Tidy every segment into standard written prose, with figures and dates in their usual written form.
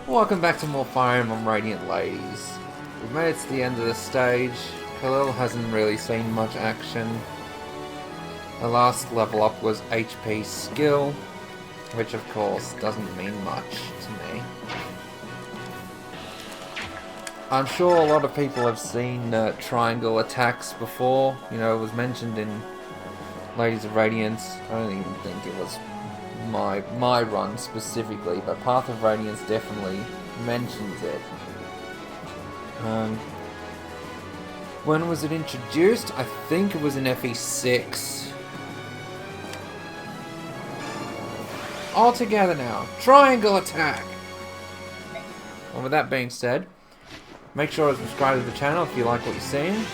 Welcome back to more Fire Emblem Radiant Ladies. We've made it to the end of the stage. Khalil hasn't really seen much action. The last level up was HP skill, which of course doesn't mean much to me. I'm sure a lot of people have seen triangle attacks before. You know, it was mentioned in Ladies of Radiance. I don't even think it was my run specifically, but Path of Radiance definitely mentions it. When was it introduced? I think it was in FE6. All together now. Triangle attack! And with that being said, make sure to subscribe to the channel if you like what you're seeing,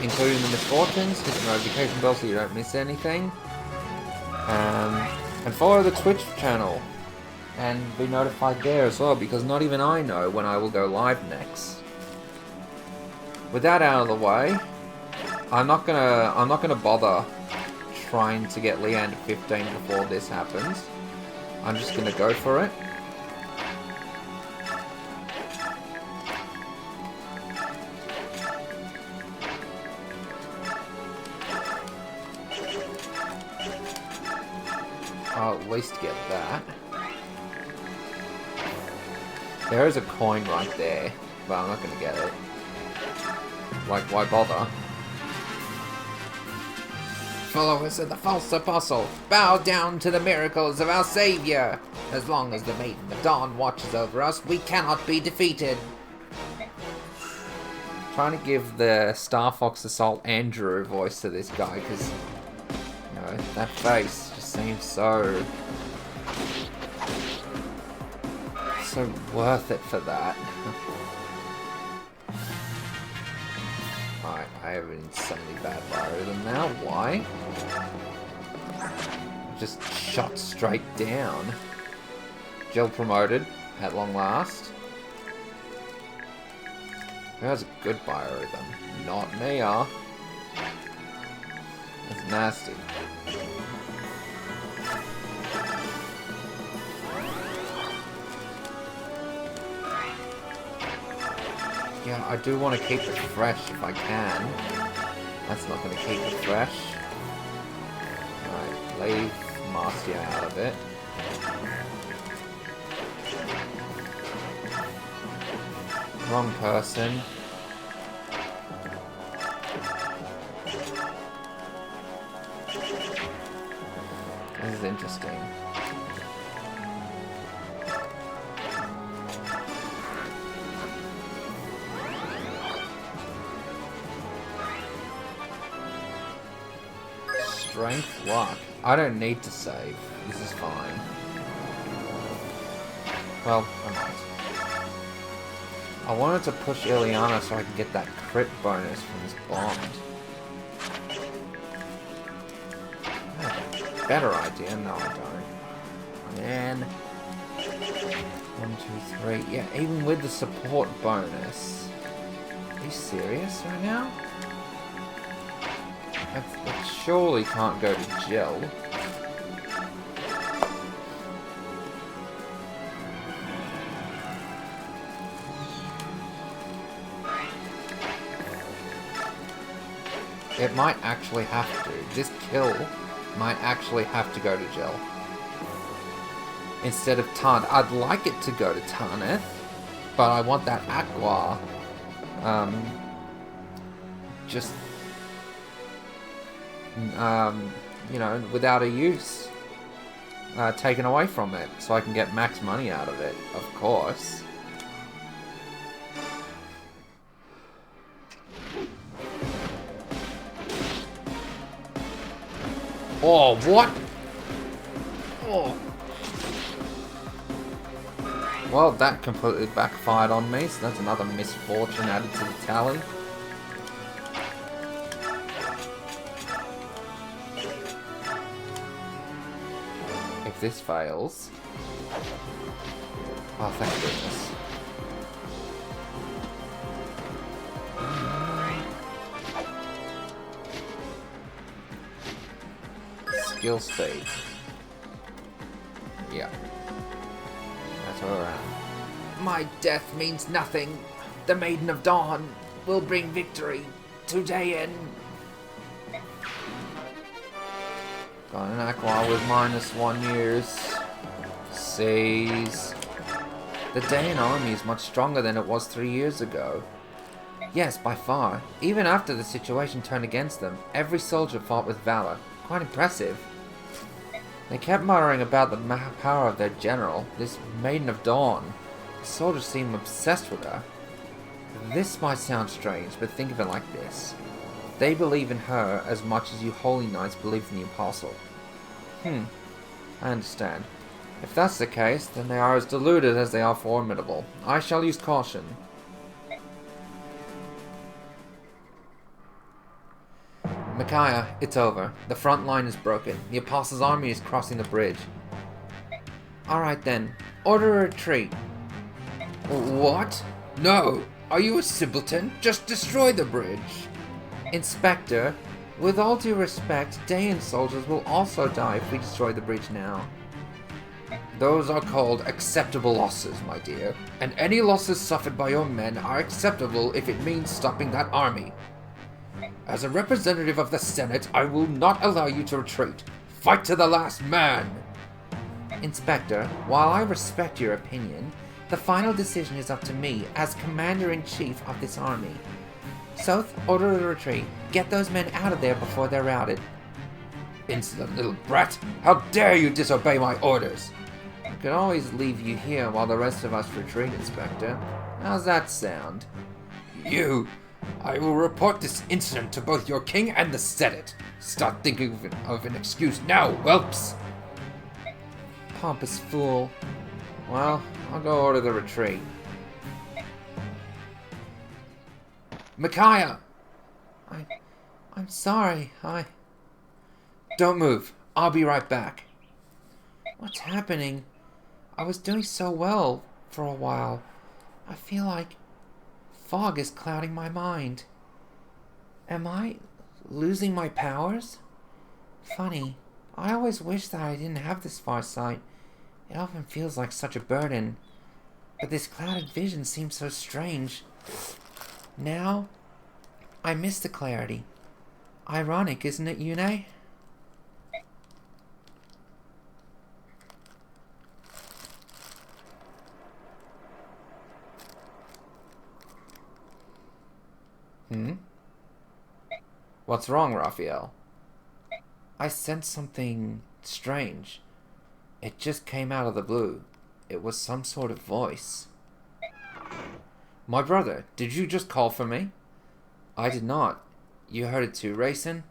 including the misfortunes. Hit the notification bell so you don't miss anything. And follow the Twitch channel and be notified there as well, because not even I know when I will go live next. With that out of the way, I'm not gonna bother trying to get Leanne to 15 before this happens. I'm just gonna go for it. I'll at least get that. There is a coin right there, but I'm not gonna get it. Like, why bother? Followers of the false apostle, bow down to the miracles of our Savior! As long as the Maiden of Dawn watches over us, we cannot be defeated! Trying to give the Star Fox Assault Andrew voice to this guy, because, you know, that face just seems so worth it for that. Alright, I have an insanely bad biorhythm now. Why? Just shot straight down. Jill promoted at long last. Who has a good biorhythm? Not me, That's nasty. Yeah, I do want to keep it fresh if I can. That's not going to keep it fresh. Alright, leave Marcia out of it. Wrong person. This is interesting. Strength, luck. I don't need to save. This is fine. Well, I might. I wanted to push Ileana so I could get that crit bonus from this bond. I have a better idea. No, I don't. Man. 1, 2, 3. Yeah, even with the support bonus. Are you serious right now? That surely can't go to Jill. It might actually have to. This kill might actually have to go to Jill. Instead of Tarn. I'd like it to go to Tarneth, but I want that Aqua. Just... you know, without a use taken away from it, so I can get max money out of it, of course. Oh, what? Oh. Well, that completely backfired on me, so that's another misfortune added to the tally. If this fails... Oh, thank goodness. Skill speed. Yeah. That's where we're at. My death means nothing. The Maiden of Dawn will bring victory to Dayan. Got an Aqua with -1 years. Says the Dayan army is much stronger than it was 3 years ago. Yes, by far. Even after the situation turned against them, every soldier fought with valor. Quite impressive. They kept muttering about the power of their general, this Maiden of Dawn. The soldiers seemed obsessed with her. This might sound strange, but think of it like this. They believe in her as much as you holy knights believe in the apostle. I understand. If that's the case, then they are as deluded as they are formidable. I shall use caution. Micaiah, it's over. The front line is broken. The Apostle's army is crossing the bridge. Alright then. Order a retreat. What? No! Are you a simpleton? Just destroy the bridge! Inspector, with all due respect, Dayan soldiers will also die if we destroy the bridge now. Those are called acceptable losses, my dear. And any losses suffered by your men are acceptable if it means stopping that army. As a representative of the Senate, I will not allow you to retreat. Fight to the last man! Inspector, while I respect your opinion, the final decision is up to me as Commander-in-Chief of this army. Soth, order the retreat. Get those men out of there before they're routed. Insolent little brat! How dare you disobey my orders! I could always leave you here while the rest of us retreat, Inspector. How's that sound? You! I will report this incident to both your king and the Senate. Start thinking of an excuse now, whelps! Pompous fool. Well, I'll go order the retreat. Micaiah! I'm sorry, Don't move. I'll be right back. What's happening? I was doing so well for a while. I feel like fog is clouding my mind. Am I losing my powers? Funny. I always wish that I didn't have this farsight. It often feels like such a burden. But this clouded vision seems so strange. Now, I miss the clarity. Ironic, isn't it, Yune? What's wrong, Raphael? I sensed something strange. It just came out of the blue. It was some sort of voice. My brother, did you just call for me? I did not. You heard it too, Racing?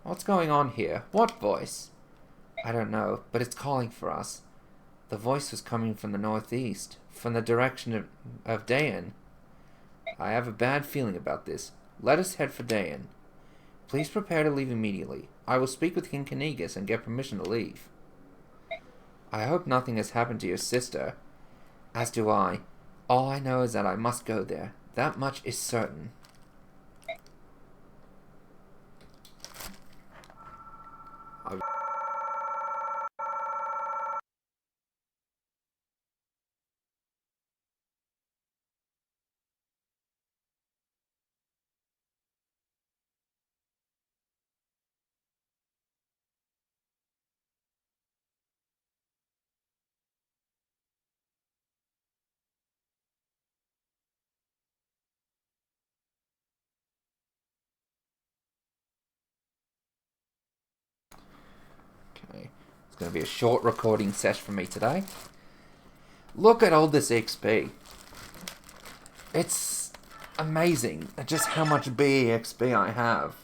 What's going on here? What voice? I don't know, but it's calling for us. The voice was coming from the northeast, from the direction of Dayan. I have a bad feeling about this. Let us head for Dayan. Please prepare to leave immediately. I will speak with King Kanigas and get permission to leave. I hope nothing has happened to your sister. As do I. All I know is that I must go there. That much is certain. Okay, it's going to be a short recording session for me today. Look at all this XP. It's amazing just how much BE XP I have.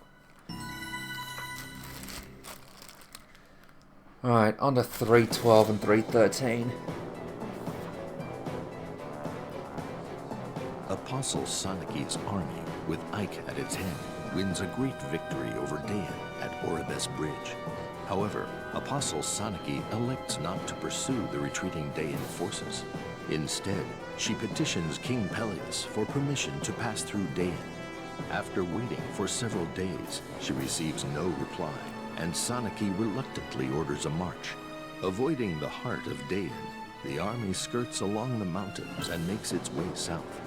Alright, on to 312 and 313. Apostle Sanaki's army, with Ike at its head, wins a great victory over Dayan at Oribes Bridge. However, Apostle Sanaki elects not to pursue the retreating Dayan forces. Instead, she petitions King Peleus for permission to pass through Dayan. After waiting for several days, she receives no reply, and Sanaki reluctantly orders a march. Avoiding the heart of Dayan, The army skirts along the mountains and makes its way south.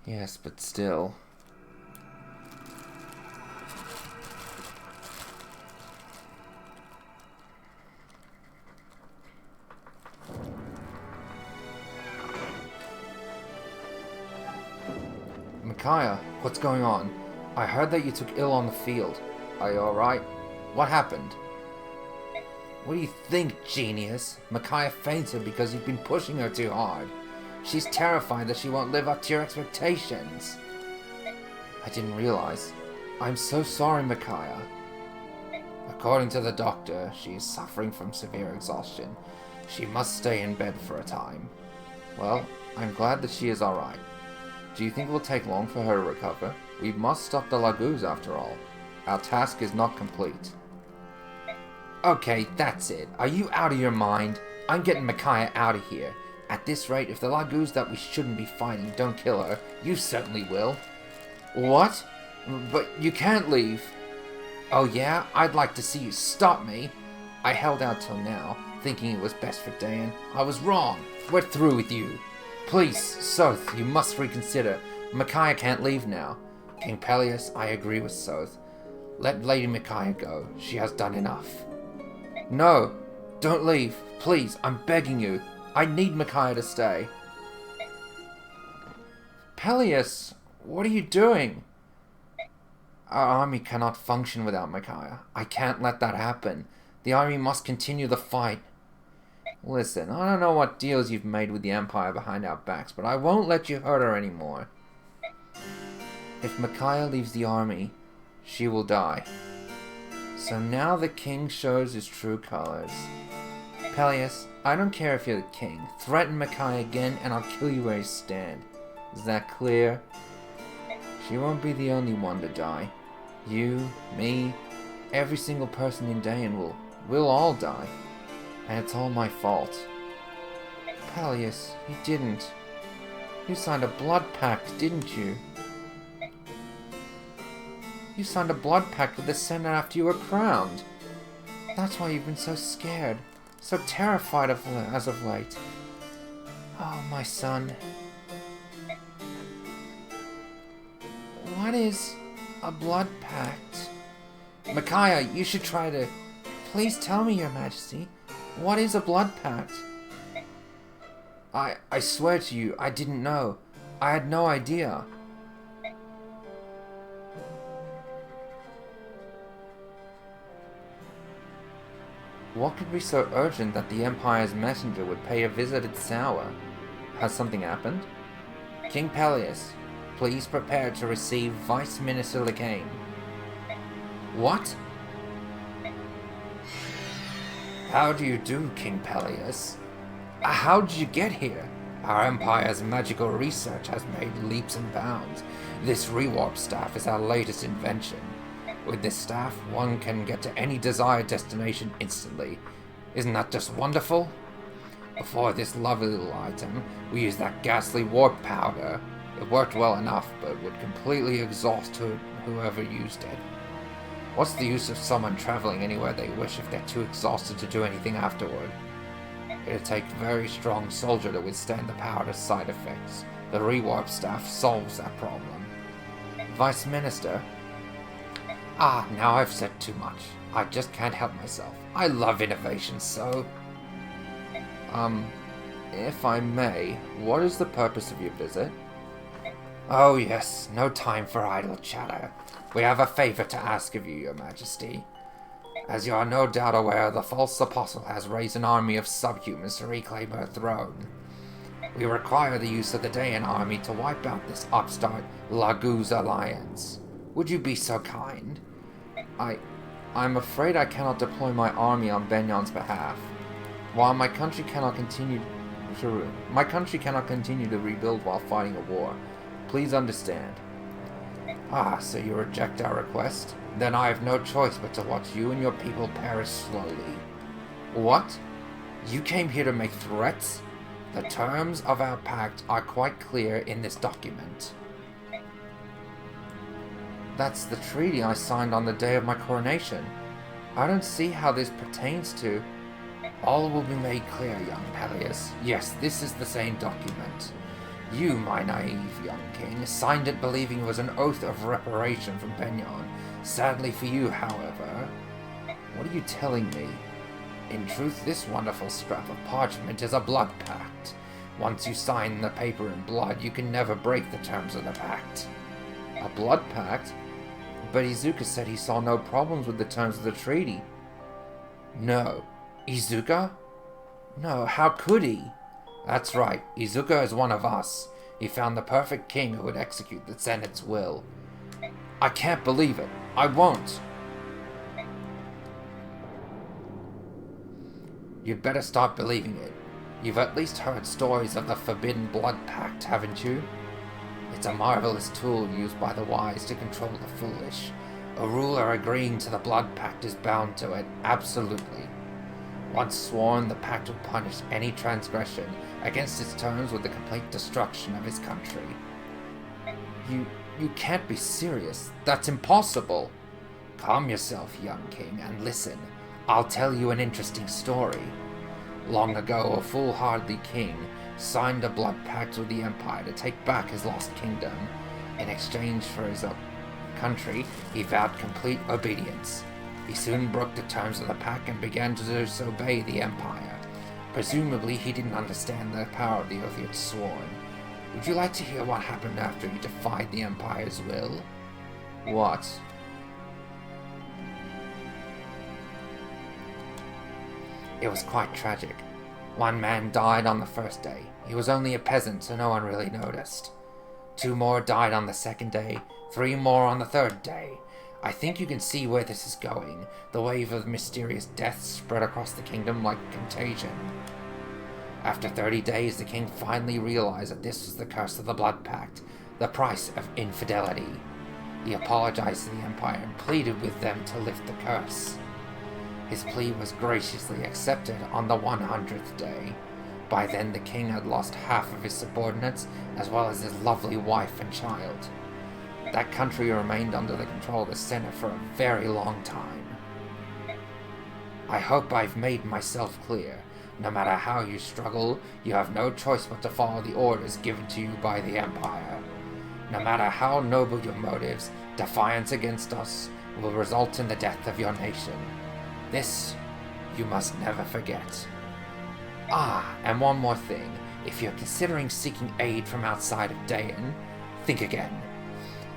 Yes, but still. Micaiah, what's going on? I heard that you took ill on the field. Are you alright? What happened? What do you think, genius? Micaiah fainted because you've been pushing her too hard. She's terrified that she won't live up to your expectations. I didn't realize. I'm so sorry, Micaiah. According to the doctor, she is suffering from severe exhaustion. She must stay in bed for a time. Well, I'm glad that she is alright. Do you think it will take long for her to recover? We must stop the Laguz after all. Our task is not complete. Okay, that's it. Are you out of your mind? I'm getting Micaiah out of here. At this rate, if the Laguz that we shouldn't be fighting don't kill her, you certainly will. What? But you can't leave. Oh yeah? I'd like to see you stop me. I held out till now, thinking it was best for Dan. I was wrong. We're through with you. Please, Soth, you must reconsider. Micaiah can't leave now. King Peleus, I agree with Soth. Let Lady Micaiah go. She has done enough. No, don't leave. Please, I'm begging you. I need Micaiah to stay. Peleus, what are you doing? Our army cannot function without Micaiah. I can't let that happen. The army must continue the fight. Listen, I don't know what deals you've made with the Empire behind our backs, but I won't let you hurt her anymore. If Micaiah leaves the army, she will die. So now the king shows his true colors. Peleus, I don't care if you're the king. Threaten Micaiah again and I'll kill you where you stand. Is that clear? She won't be the only one to die. You, me, every single person in Dayan will all die. And it's all my fault. Peleus, you didn't. You signed a blood pact, didn't you? You signed a blood pact with the Senate after you were crowned. That's why you've been so scared, so terrified as of late. Oh, my son. What is a blood pact? Micaiah, you should try to... Please tell me, Your Majesty. What is a blood pact? I swear to you, I didn't know. I had no idea. What could be so urgent that the Empire's messenger would pay a visit at Sour? Has something happened? King Peleus, please prepare to receive Vice Minister Lacane. What? How do you do, King Peleus? How did you get here? Our Empire's magical research has made leaps and bounds. This rewarp staff is our latest invention. With this staff, one can get to any desired destination instantly. Isn't that just wonderful? Before this lovely little item, we used that ghastly warp powder. It worked well enough, but would completely exhaust whoever used it. What's the use of someone traveling anywhere they wish if they're too exhausted to do anything afterward? It'd take a very strong soldier to withstand the powder's side effects. The rewarp staff solves that problem. Vice Minister... now I've said too much. I just can't help myself. I love innovation, so... if I may, what is the purpose of your visit? Oh yes, no time for idle chatter. We have a favor to ask of you, Your Majesty. As you are no doubt aware, the false apostle has raised an army of subhumans to reclaim her throne. We require the use of the Dayan army to wipe out this upstart Laguz alliance. Would you be so kind? I'm afraid I cannot deploy my army on Benyon's behalf. While my country cannot continue to rebuild while fighting a war, please understand. So you reject our request? Then I have no choice but to watch you and your people perish slowly. What? You came here to make threats? The terms of our pact are quite clear in this document. That's the treaty I signed on the day of my coronation. I don't see how this pertains to... All will be made clear, young Peleus. Yes, this is the same document. You, my naive young king, signed it believing it was an oath of reparation from Benyon. Sadly for you, however... What are you telling me? In truth, this wonderful scrap of parchment is a blood pact. Once you sign the paper in blood, you can never break the terms of the pact. A blood pact? But Izuka said he saw no problems with the terms of the treaty. No. Izuka? No, how could he? That's right, Izuka is one of us. He found the perfect king who would execute the Senate's will. I can't believe it. I won't. You'd better start believing it. You've at least heard stories of the Forbidden Blood Pact, haven't you? It's a marvelous tool used by the wise to control the foolish. A ruler agreeing to the Blood Pact is bound to it, absolutely. Once sworn, the pact will punish any transgression against its terms with the complete destruction of his country. You can't be serious. That's impossible. Calm yourself, young king, and listen. I'll tell you an interesting story. Long ago, a foolhardy king signed a blood pact with the Empire to take back his lost kingdom. In exchange for his country, he vowed complete obedience. He soon broke the terms of the pact and began to disobey the Empire. Presumably, he didn't understand the power of the oath he had sworn. Would you like to hear what happened after he defied the Empire's will? What? It was quite tragic. One man died on the first day. He was only a peasant, so no one really noticed. 2 more died on the second day, 3 more on the third day. I think you can see where this is going. The wave of mysterious deaths spread across the kingdom like contagion. After 30 days, the king finally realized that this was the curse of the Blood Pact, the price of infidelity. He apologized to the Empire and pleaded with them to lift the curse. His plea was graciously accepted on the 100th day. By then, the king had lost half of his subordinates, as well as his lovely wife and child. That country remained under the control of the Senate for a very long time. I hope I've made myself clear. No matter how you struggle, you have no choice but to follow the orders given to you by the Empire. No matter how noble your motives, defiance against us will result in the death of your nation. This you must never forget. Ah, and one more thing. If you're considering seeking aid from outside of Dayan, think again.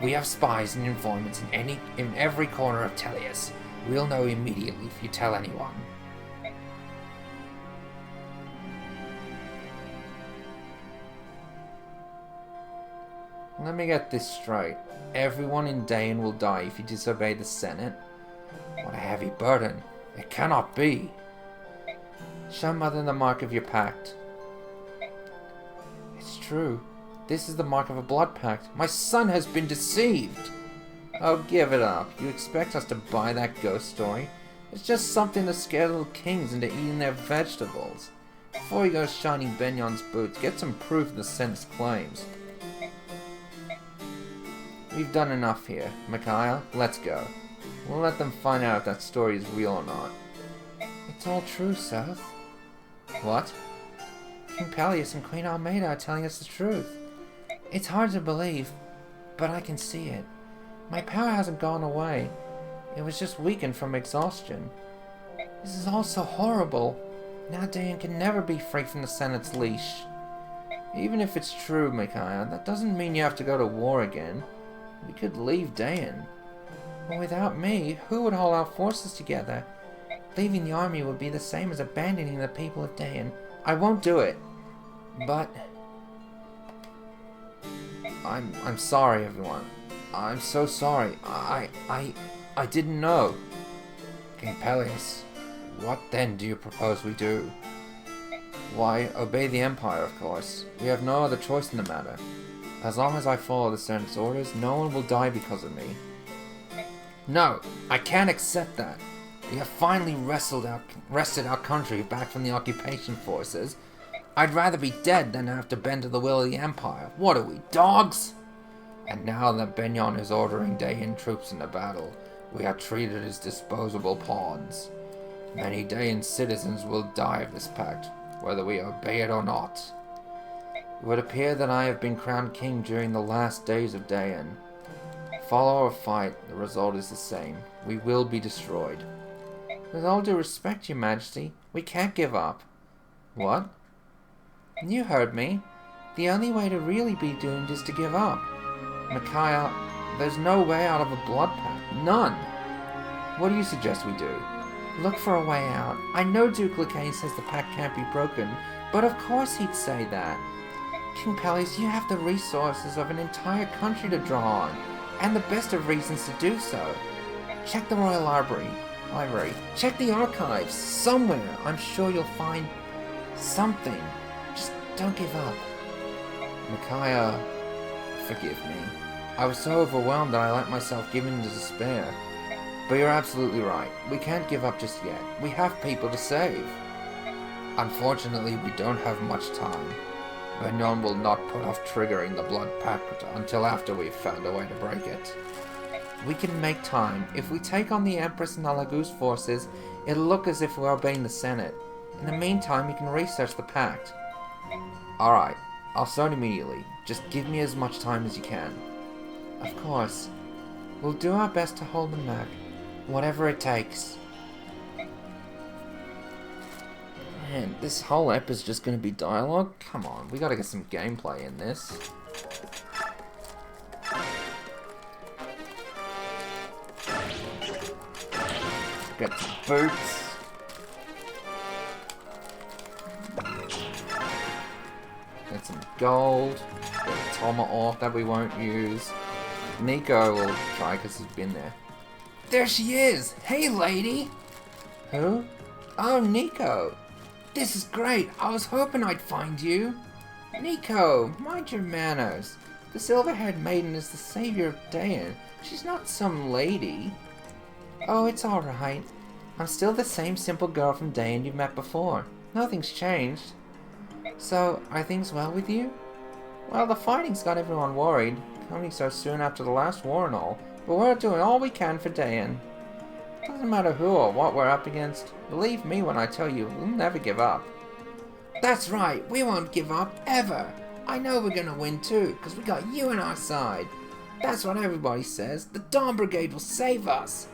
We have spies and informants in every corner of Teleus. We'll know immediately if you tell anyone. Let me get this straight. Everyone in Dayan will die if you disobey the Senate? What a heavy burden. It cannot be. Show Mother the mark of your pact. It's true. This is the mark of a blood pact. My son has been deceived. Oh, give it up. You expect us to buy that ghost story? It's just something to scare little kings into eating their vegetables. Before you go shining Benyon's boots, get some proof of the Senate's claims. We've done enough here. Micaiah, let's go. We'll let them find out if that story is real or not. It's all true, Seth. What? King Peleus and Queen Almeida are telling us the truth. It's hard to believe, but I can see it. My power hasn't gone away. It was just weakened from exhaustion. This is all so horrible. Now Dayan can never be free from the Senate's leash. Even if it's true, Micaiah, that doesn't mean you have to go to war again. We could leave Dayan. But without me, who would hold our forces together? Leaving the army would be the same as abandoning the people of Dayan. I won't do it. But... I'm sorry, everyone. I'm so sorry. I didn't know. King Peleus, what then do you propose we do? Why, obey the Empire, of course. We have no other choice in the matter. As long as I follow the Senate's orders, no one will die because of me. No, I can't accept that. We have finally wrested our country back from the occupation forces. I'd rather be dead than have to bend to the will of the Empire. What are we, dogs? And now that Benyon is ordering Dayan troops into battle, we are treated as disposable pawns. Many Dayan citizens will die of this pact, whether we obey it or not. It would appear that I have been crowned king during the last days of Dayan. Follow or fight, the result is the same. We will be destroyed. With all due respect, Your Majesty, we can't give up. What? You heard me. The only way to really be doomed is to give up. Micaiah, there's no way out of a blood pact. None. What do you suggest we do? Look for a way out. I know Duke Lacane says the pact can't be broken, but of course he'd say that. King Peleus, you have the resources of an entire country to draw on, and the best of reasons to do so. Check the Royal Library. Check the archives. Somewhere, I'm sure you'll find something. Just don't give up. Micaiah, forgive me. I was so overwhelmed that I let myself give in to despair. But you're absolutely right. We can't give up just yet. We have people to save. Unfortunately, we don't have much time. Vernon will not put off triggering the Blood Pact until after we've found a way to break it. We can make time. If we take on the Empress and Alago's forces, it'll look as if we're obeying the Senate. In the meantime, you can research the pact. Alright, I'll start immediately. Just give me as much time as you can. Of course. We'll do our best to hold them back. Whatever it takes. Man, this whole ep is just going to be dialogue? Come on, we got to get some gameplay in this. Get some boots. Get some gold. Get a tomahawk that we won't use. Nico will try because he's been there. There she is! Hey, lady! Who? Oh, Nico! This is great! I was hoping I'd find you! Nico, mind your manners. The silver-haired maiden is the savior of Dayan. She's not some lady. Oh, it's alright. I'm still the same simple girl from Dayan you've met before. Nothing's changed. So, are things well with you? Well, the fighting's got everyone worried, coming so soon after the last war and all. But we're doing all we can for Dayan. Doesn't matter who or what we're up against. Believe me when I tell you, we'll never give up. That's right, we won't give up, ever. I know we're gonna win too, because we got you on our side. That's what everybody says. The Dawn Brigade will save us.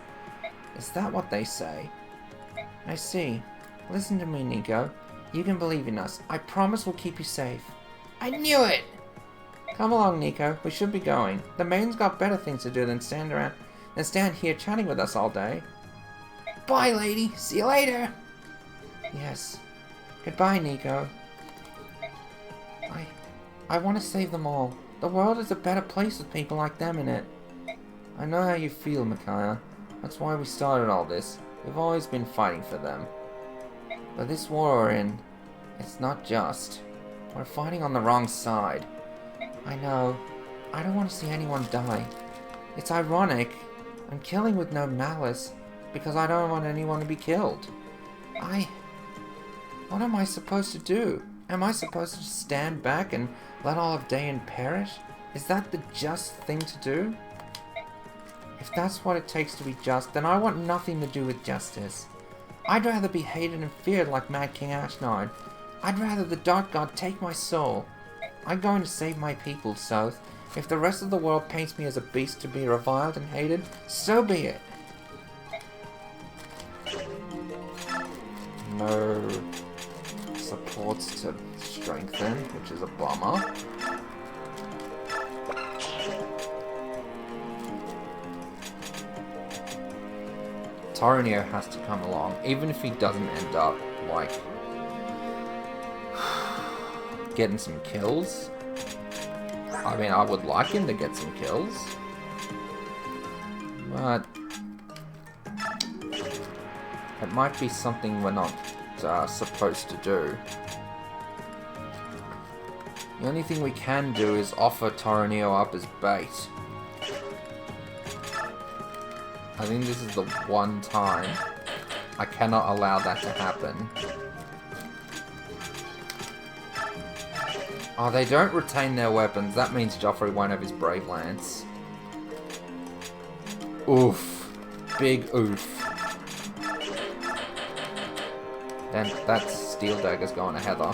Is that what they say? I see. Listen to me, Nico. You can believe in us. I promise we'll keep you safe. I knew it! Come along, Nico. We should be going. The maiden's got better things to do than stand here chatting with us all day. Bye, lady. See you later. Yes. Goodbye, Nico. I want to save them all. The world is a better place with people like them in it. I know how you feel, Micaiah. That's why we started all this. We've always been fighting for them. But this war we're in, it's not just. We're fighting on the wrong side. I know. I don't want to see anyone die. It's ironic. I'm killing with no malice, because I don't want anyone to be killed. What am I supposed to do? Am I supposed to stand back and let all of Dayan perish? Is that the just thing to do? If that's what it takes to be just, then I want nothing to do with justice. I'd rather be hated and feared like Mad King Ashnard. I'd rather the Dark God take my soul. I'm going to save my people, South. If the rest of the world paints me as a beast to be reviled and hated, so be it. No supports to strengthen, which is a bummer. Toronio has to come along, even if he doesn't end up, like, getting some kills. I mean, I would like him to get some kills, but it might be something we're not supposed to do. The only thing we can do is offer Toronio up as bait. I think this is the one time I cannot allow that to happen. Oh, they don't retain their weapons. That means Joffrey won't have his Brave Lance. Oof. Big oof. Then that steel dagger's going to Heather.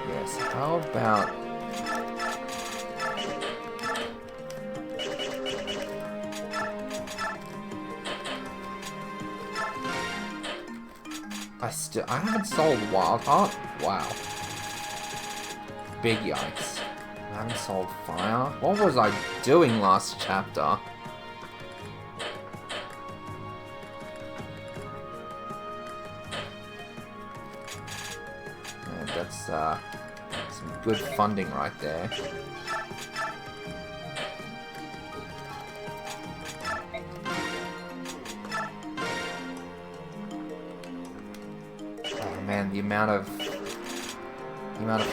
Yes, how about... I haven't sold Wild Heart? Wow. Big yikes. I haven't sold Fire? What was I doing last chapter? Yeah, that's some good funding right there. Oh man, the amount of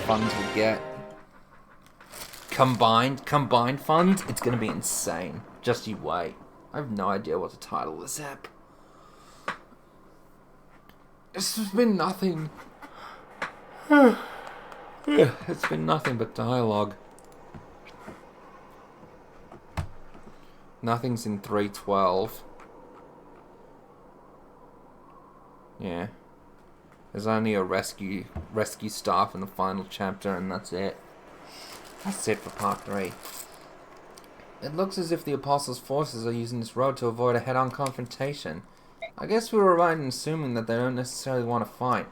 funds we'll get. Combined funds, it's gonna be insane. Just you wait. I have no idea what to title this app. This has been nothing. It's been nothing but dialogue. Nothing's in 312. Yeah. There's only a rescue staff in the final chapter, and that's it. That's it for part 3. It looks as if the Apostles' forces are using this road to avoid a head-on confrontation. I guess we were right in assuming that they don't necessarily want to fight.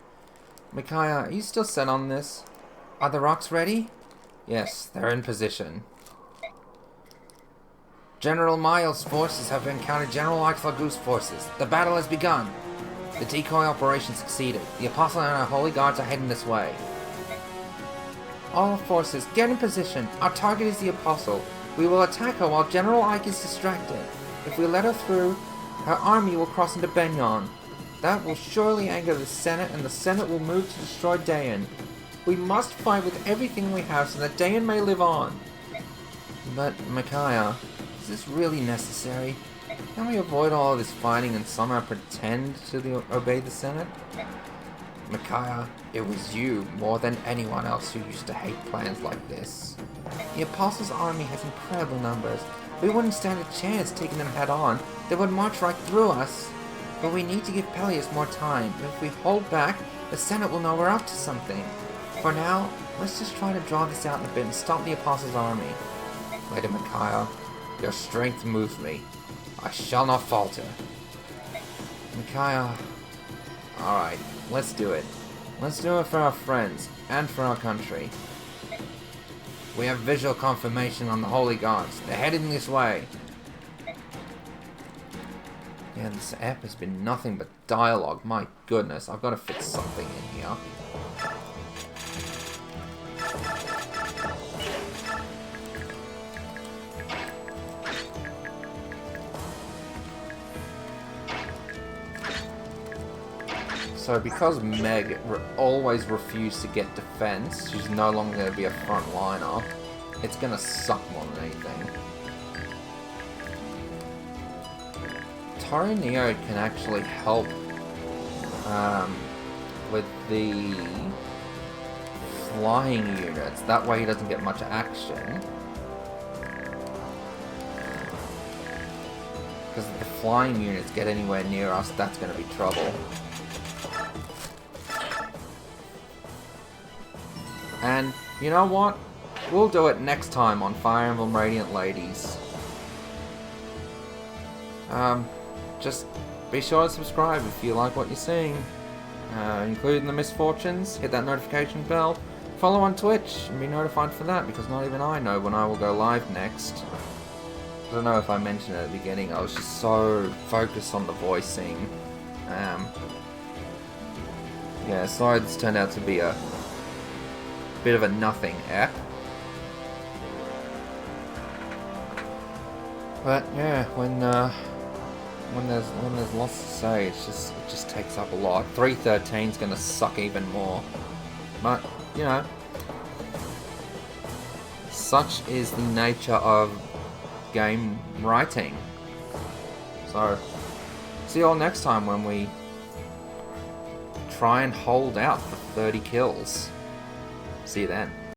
Micaiah, are you still set on this? Are the rocks ready? Yes, they're in position. General Miles' forces have encountered General Goose forces. The battle has begun. The decoy operation succeeded. The Apostle and our Holy Guards are heading this way. All forces, get in position. Our target is the Apostle. We will attack her while General Ike is distracted. If we let her through, her army will cross into Benyon. That will surely anger the Senate, and the Senate will move to destroy Dayan. We must fight with everything we have so that Dayan may live on. But, Micaiah, is this really necessary? Can we avoid all of this fighting and somehow pretend to obey the Senate? Micaiah, it was you, more than anyone else, who used to hate plans like this. The Apostles' army has incredible numbers. We wouldn't stand a chance taking them head on. They would march right through us. But we need to give Peleus more time. If we hold back, the Senate will know we're up to something. For now, let's just try to draw this out in a bit and stop the Apostles' army. Lady Micaiah, your strength moves me. I shall not falter. Micaiah... Alright, let's do it. Let's do it for our friends, and for our country. We have visual confirmation on the Holy Gods. They're heading this way. Yeah, this app has been nothing but dialogue. My goodness, I've got to fix something in here. So because Meg always refused to get defense, she's no longer going to be a frontliner. It's going to suck more than anything. Taro Neo can actually help with the flying units. That way he doesn't get much action. Because if the flying units get anywhere near us, that's going to be trouble. And, you know what? We'll do it next time on Fire Emblem Radiant Ladies. Just be sure to subscribe if you like what you're seeing. Including the misfortunes, hit that notification bell. Follow on Twitch and be notified for that, because not even I know when I will go live next. I don't know if I mentioned it at the beginning, I was just so focused on the voicing. Yeah, sorry this turned out to be a bit of a nothing app. But yeah, when there's lots to say, it just takes up a lot. 313's gonna suck even more. But, you know, such is the nature of game writing. So, see you all next time when we try and hold out for 30 kills. See you then.